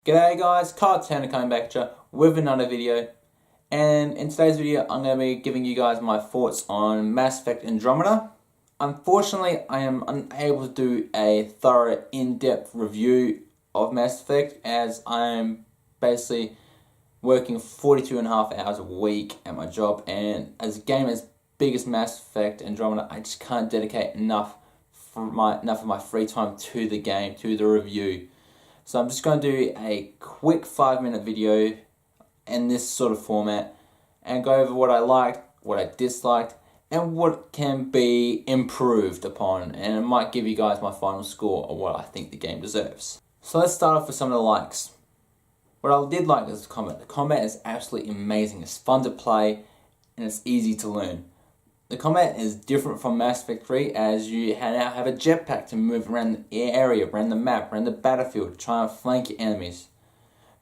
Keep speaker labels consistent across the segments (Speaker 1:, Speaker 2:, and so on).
Speaker 1: G'day guys, Carl Tanner coming back at you with another video, and in today's video I'm going to be giving you guys my thoughts on Mass Effect Andromeda. Unfortunately, I am unable to do a thorough in-depth review of Mass Effect as I am basically working 42.5 hours a week at my job, and as a game as big as Mass Effect Andromeda, I just can't dedicate enough of my free time to the game, to the review. So I'm just going to do a quick 5-minute video in this sort of format and go over what I liked, what I disliked, and what can be improved upon, and it might give you guys my final score of what I think the game deserves. So let's start off with some of the likes. What I did like is the combat. The combat is absolutely amazing. It's fun to play and it's easy to learn. The combat is different from Mass Effect 3 as you now have a jetpack to move around the area, around the map, around the battlefield, try and flank your enemies.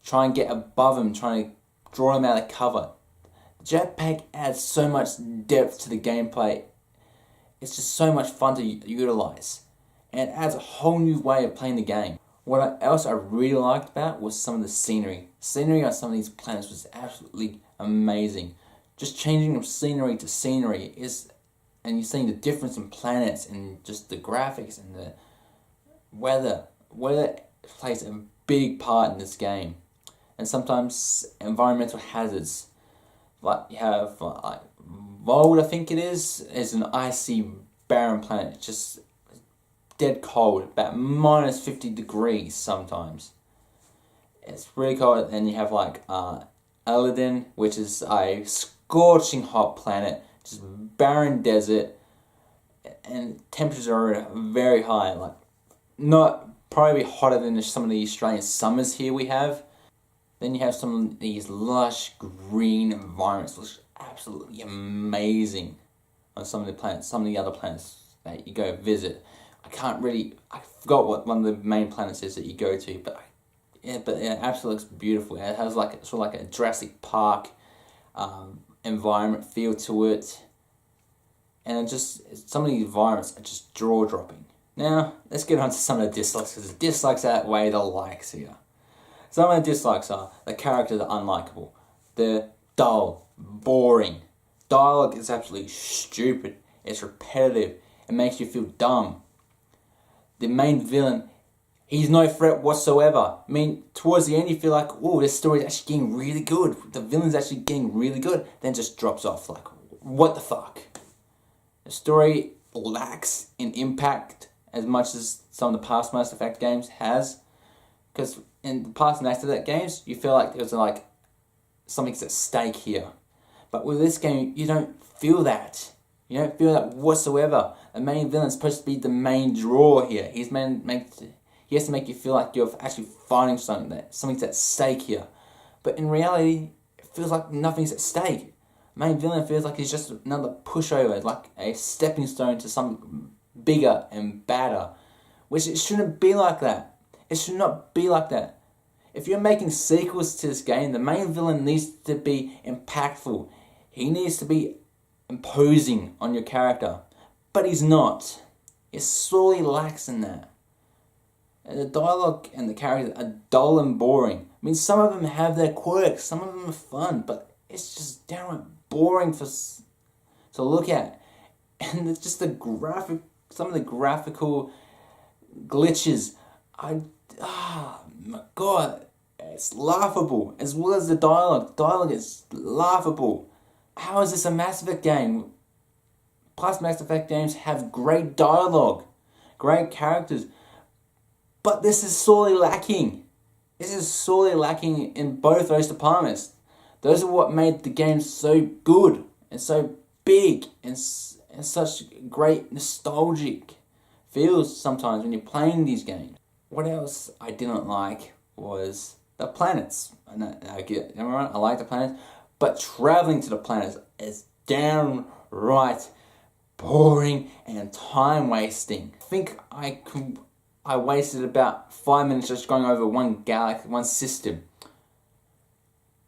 Speaker 1: Try and get above them, try and draw them out of cover. The jetpack adds so much depth to the gameplay. It's just so much fun to utilize. And it adds a whole new way of playing the game. What else I really liked about was some of the scenery. Scenery on some of these planets was absolutely amazing. Just changing from scenery to scenery and you're seeing the difference in planets and just the graphics and the weather. Weather plays a big part in this game, and sometimes environmental hazards. Like you have like Vold, I think it is an icy, barren planet, just dead cold, about minus 50 degrees sometimes. It's really cold. And you have like Eladin, which is a scorching hot planet, just barren desert, and temperatures are very high, like not probably hotter than some of the Australian summers here we have. Then you have some of these lush green environments which are absolutely amazing on some of the planets, some of the other planets that you go visit. I forgot what one of the main planets is that you go to, but it absolutely looks beautiful. It has like sort of like a Jurassic Park environment feel to it, and some of the environments are just jaw-dropping. Now let's get on to some of the dislikes, because the dislikes outweigh the likes here. Some of the dislikes are the characters are unlikable, they're dull, boring, dialogue is absolutely stupid, it's repetitive, it makes you feel dumb. The main villain, he's no threat whatsoever. I mean, towards the end you feel like, oh, this story's actually getting really good. The villain's actually getting really good. Then just drops off. Like, what the fuck? The story lacks in impact as much as some of the past Mass Effect games has. Because in the past Mass Effect games, you feel like there's like something's at stake here. But with this game, you don't feel that. You don't feel that whatsoever. The main villain's supposed to be the main draw here. He has to make you feel like you're actually fighting something's at stake here. But in reality, it feels like nothing's at stake. Main villain feels like he's just another pushover, like a stepping stone to something bigger and badder. Which it shouldn't be like that. It should not be like that. If you're making sequels to this game, the main villain needs to be impactful. He needs to be imposing on your character. But he's not. It sorely lacks in that. And the dialogue and the characters are dull and boring. I mean, some of them have their quirks, some of them are fun, but it's just downright boring to look at. And it's just some of the graphical glitches. My god, it's laughable. As well as the dialogue. The dialogue is laughable. How is this a Mass Effect game? Past Mass Effect games have great dialogue, great characters, but this is sorely lacking. This is sorely lacking in both those departments. Those are what made the game so good and so big and such great nostalgic feels sometimes when you're playing these games. What else I didn't like was the planets. I like the planets, but traveling to the planets is downright boring and time wasting. I think I wasted about 5 minutes just going over one galaxy, one system.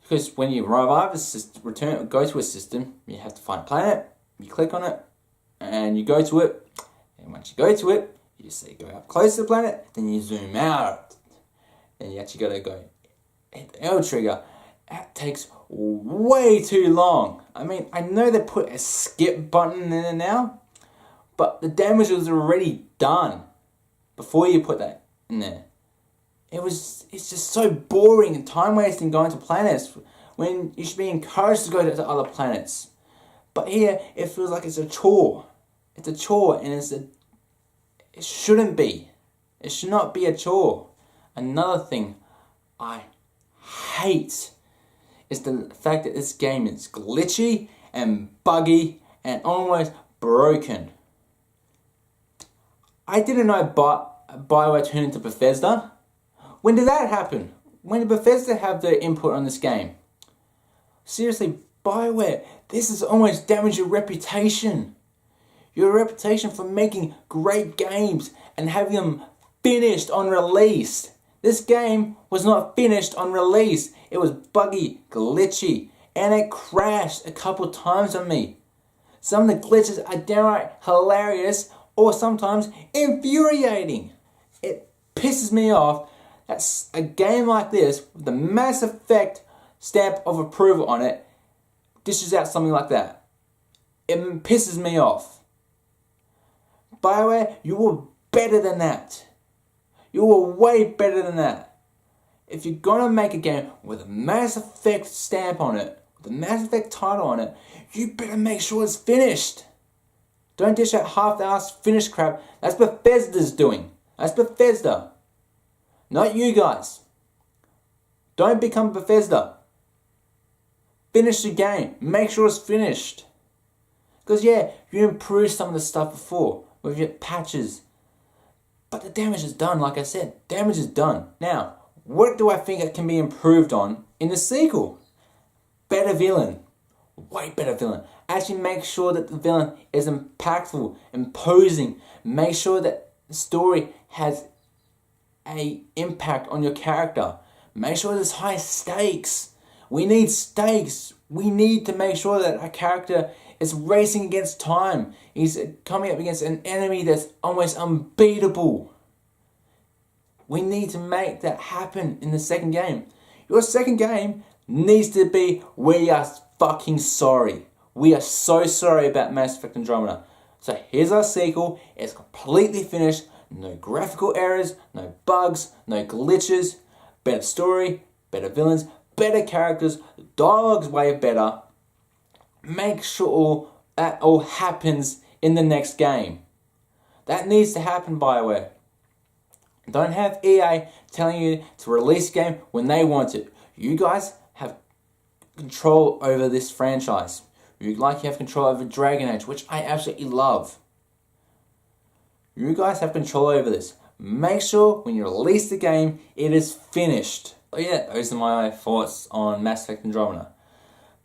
Speaker 1: Because when you arrive a system, go to a system, you have to find a planet, you click on it, and you go to it. And once you go to it, you say go up close to the planet, then you zoom out. Then you actually got to go hit the L trigger. That takes way too long. I mean, I know they put a skip button in there now, but the damage was already done before you put that in there. It's just so boring and time wasting going to planets when you should be encouraged to go to other planets. But here, it feels like it's a chore. It's a chore, and it shouldn't be. It should not be a chore. Another thing I hate is the fact that this game is glitchy and buggy and almost broken. I didn't know BioWare turned into Bethesda. When did that happen? When did Bethesda have their input on this game? Seriously, BioWare, this has almost damaged your reputation. Your reputation for making great games and having them finished on release. This game was not finished on release. It was buggy, glitchy, and it crashed a couple times on me. Some of the glitches are downright hilarious or sometimes infuriating. It pisses me off that a game like this, with the Mass Effect stamp of approval on it, dishes out something like that. It pisses me off. BioWare, you were better than that. You were way better than that. If you're gonna make a game with a Mass Effect stamp on it, with a Mass Effect title on it, you better make sure it's finished. Don't dish out half-assed finished crap. That's Bethesda's doing. That's Bethesda. Not you guys. Don't become Bethesda. Finish the game. Make sure it's finished. Because yeah, you improved some of the stuff before with your patches. But the damage is done, like I said. Damage is done. Now, what do I think it can be improved on in the sequel? Better villain. Way better villain. Actually make sure that the villain is impactful, imposing. Make sure that the story has an impact on your character. Make sure there's high stakes. We need stakes. We need to make sure that our character is racing against time. He's coming up against an enemy that's almost unbeatable. We need to make that happen in the second game. Your second game needs to be, we are fucking sorry. We are so sorry about Mass Effect Andromeda. So here's our sequel. It's completely finished. No graphical errors, no bugs, no glitches. Better story, better villains, better characters. Dialogue's way better. Make sure that all happens in the next game. That needs to happen, BioWare. Don't have EA telling you to release a game when they want it. You guys have control over this franchise. You have control over Dragon Age, which I absolutely love. You guys have control over this. Make sure when you release the game, it is finished. Oh yeah, those are my thoughts on Mass Effect Andromeda.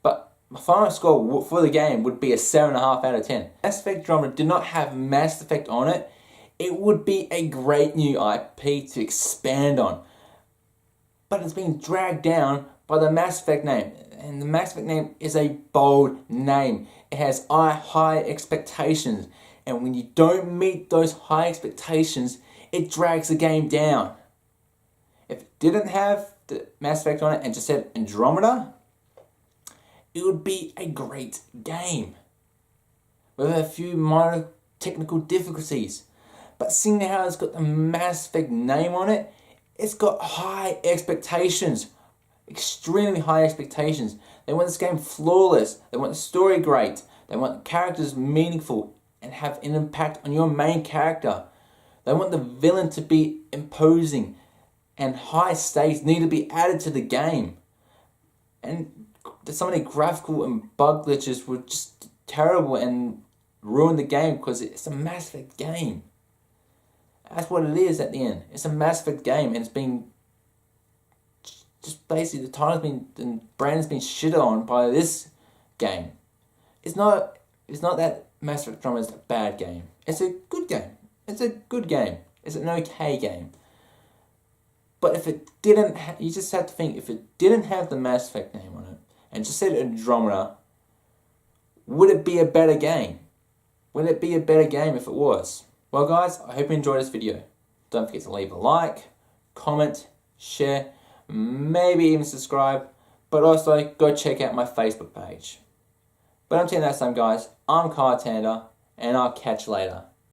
Speaker 1: But my final score for the game would be a 7.5 out of 10. Mass Effect Andromeda did not have Mass Effect on it. It would be a great new IP to expand on. But it's being dragged down by the Mass Effect name. And the Mass Effect name is a bold name. It has high expectations. And when you don't meet those high expectations, it drags the game down. If it didn't have the Mass Effect on it and just said Andromeda, it would be a great game. With a few minor technical difficulties. But seeing how it's got the Mass Effect name on it, it's got high expectations. Extremely high expectations. They want this game flawless. They want the story great. They want the characters meaningful and have an impact on your main character. They want the villain to be imposing. And high stakes need to be added to the game. And some of the graphical and bug glitches were just terrible and ruined the game because it's a Mass Effect game. That's what it is at the end. It's a Mass Effect game and it's been just basically the title's been and brand's been shit on by this game. It's not that Mass Effect Andromeda is a bad game. It's a good game. It's a good game. It's an okay game. But if it didn't, you just have to think, if it didn't have the Mass Effect name on it and just said Andromeda, would it be a better game? Would it be a better game if it was? Well guys, I hope you enjoyed this video. Don't forget to leave a like, comment, share, maybe even subscribe, but also go check out my Facebook page. But until next time, guys, I'm Kyle Tander, and I'll catch you later.